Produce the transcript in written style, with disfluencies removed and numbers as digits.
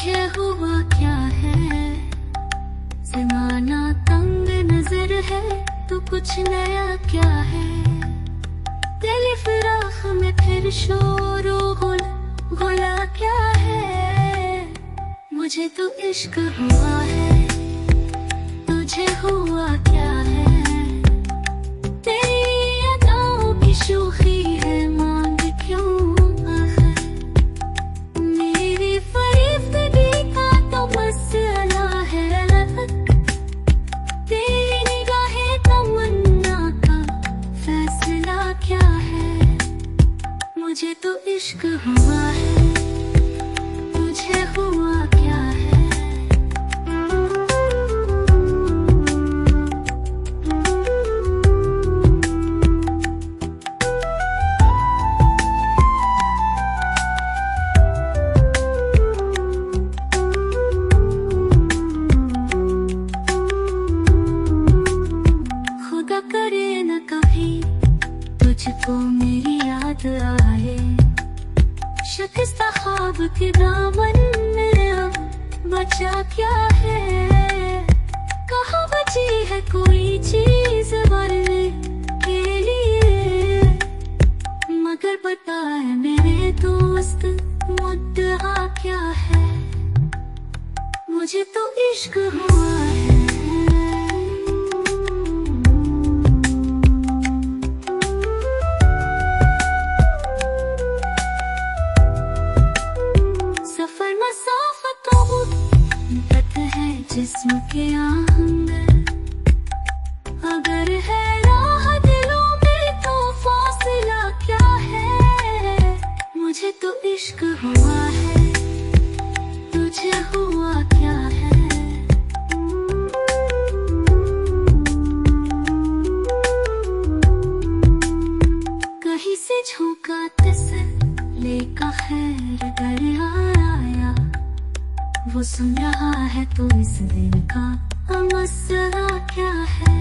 मुझे हुआ क्या है, जमाना तंग नजर है तो कुछ नया क्या है। दिल फिराख में फिर शोर गुला क्या है। मुझे तो इश्क हुआ है, तुझे हुआ क्या है। तेरी अदाओं की शोखी है, मांग क्यों मुझे तो इश्क हुआ है, तुझे हुआ क्या है। खुदा करे न कभी तुझको मेरी याद आए, शिकस्ता ख्वाब के दामन में अब बचा क्या है। कहाँ बची है कोई चीज मरने के लिए, मगर बताए मेरे दोस्त मुद्दा क्या है। मुझे तो इश्क हुआ है, जिस्म के आहंग अगर है राह दिलों में तो फासला क्या है। मुझे तो इश्क हुआ है, तुझे हुआ क्या है। कहीं से झोंका तसल्ली का खैर दरिया आया, वो सुन रहा है तो इस दिल का मसला क्या है।